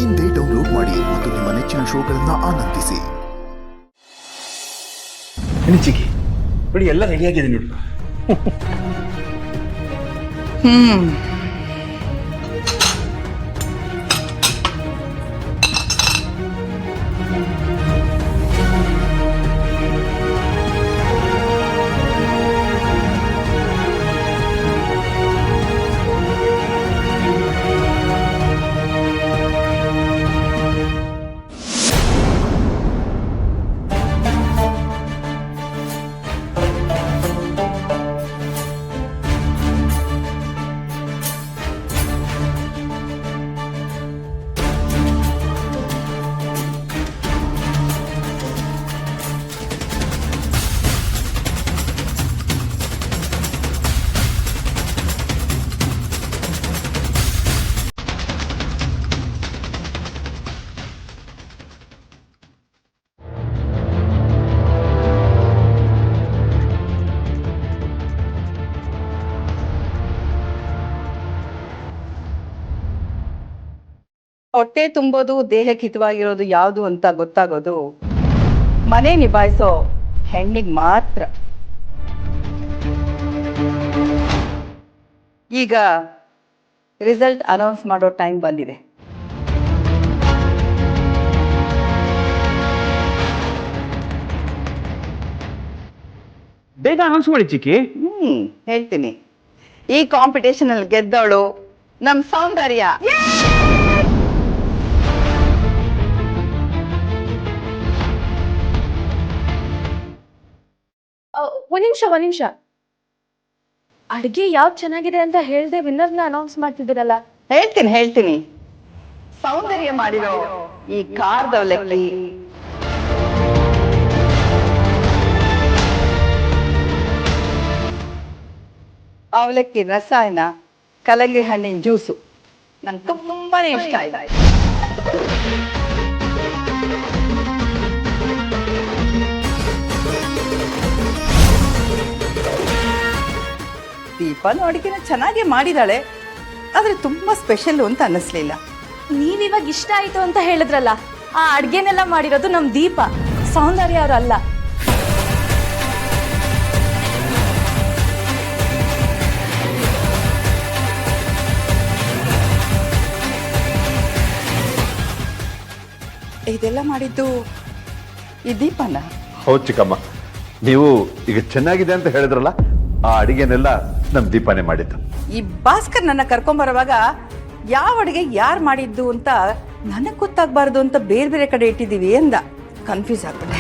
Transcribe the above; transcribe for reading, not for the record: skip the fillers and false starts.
ಇಂದೇ ಡೌನ್ಲೋಡ್ ಮಾಡಿ ಮತ್ತು ನಿಮ್ಮ ನೆಚ್ಚಿನ ಶೋಗಳನ್ನು ಆನಂದಿಸಿ. ಚಿಕ್ಕಿ ಬಿಡಿ, ಎಲ್ಲ ರೆಡಿಯಾಗಿದೆ ನೋಡಿ. ಹೊಟ್ಟೆ ತುಂಬೋದು ದೇಹಕ್ಕೆ ಹಿತವಾಗಿರೋದು ಯಾವುದು ಅಂತ ಗೊತ್ತಾಗೋದು ಮನೆ ನಿಭಾಯಿಸೋ ಹೆಣ್ಣಿಗೆ ಮಾತ್ರ. ಈಗ ರಿಸಲ್ಟ್ ಅನೌನ್ಸ್ ಮಾಡೋ ಟೈಮ್ ಬಂದಿದೆ. ಬೇಗ ಅನೌನ್ಸ್ ಮಾಡಿ ಚಿಕ್ಕಿ. ಹೇಳ್ತೀನಿ. ಈ ಕಾಂಪಿಟೇಷನ್ ಅಲ್ಲಿ ಗೆದ್ದವಳು ನಮ್ ಸೌಂದರ್ಯ. ಒಂದ್ ನಿಮಿಷ. ಅಡ್ಗೆ ಯಾವ್ದು ಚೆನ್ನಾಗಿದೆ ಅಂತ ಹೇಳ್ದೆ ವಿನ್ನರ್ನ ಅನೌನ್ಸ್ ಮಾಡ್ತಿದ್ದೀರಲ್ಲ. ಹೇಳ್ತೀನಿ. ಸೌಂದರ್ಯ ಮಾಡಿರೋ ಈ ಖಾರದ ಅವಲಕ್ಕಿ, ಅವಲಕ್ಕಿ ರಸಾಯನ, ಕಲ್ಲಂಗಡಿ ಹಣ್ಣಿನ ಜ್ಯೂಸು ನಂಗೆ ತುಂಬಾನೇ ಇಷ್ಟ ಆಯ್ತು. ದೀಪನು ಅಡುಗೆನ ಚೆನ್ನಾಗಿ ಮಾಡಿದಾಳೆ, ಆದ್ರೆ ತುಂಬಾ ಸ್ಪೆಷಲ್ ಅಂತ ಅನ್ನಿಸ್ಲಿಲ್ಲ. ನೀವಿವಾಗ ಇಷ್ಟ ಆಯ್ತು ಅಂತ ಹೇಳಿದ್ರಲ್ಲ, ಆ ಅಡ್ಗೆನೆಲ್ಲ ಮಾಡಿರೋದು ನಮ್ ದೀಪ, ಸೌಂದರ್ಯ ಅವ್ರು ಅಲ್ಲ. ಇದೆಲ್ಲ ಮಾಡಿದ್ದು ಈ ದೀಪನ? ಹೌದು ಚಿಕ್ಕಮ್ಮ, ನೀವು ಈಗ ಚೆನ್ನಾಗಿದೆ ಅಂತ ಹೇಳಿದ್ರಲ್ಲ, ಆ ಅಡಿಗೆನೆಲ್ಲ ನಮ್ ದೀಪಾನೇ ಮಾಡಿದ್ದು. ಈ ಭಾಸ್ಕರ್ ನನ್ನ ಕರ್ಕೊಂಬರುವಾಗ ಯಾವ ಅಡಿಗೆ ಯಾರು ಮಾಡಿದ್ದು ಅಂತ ನನಗ್ ಗೊತ್ತಾಗ್ಬಾರ್ದು ಅಂತ ಬೇರೆ ಬೇರೆ ಕಡೆ ಇಟ್ಟಿದೀವಿ ಅಂದ. ಕನ್ಫ್ಯೂಸ್ ಆಗ್ಬಿಟ್ಟೆ.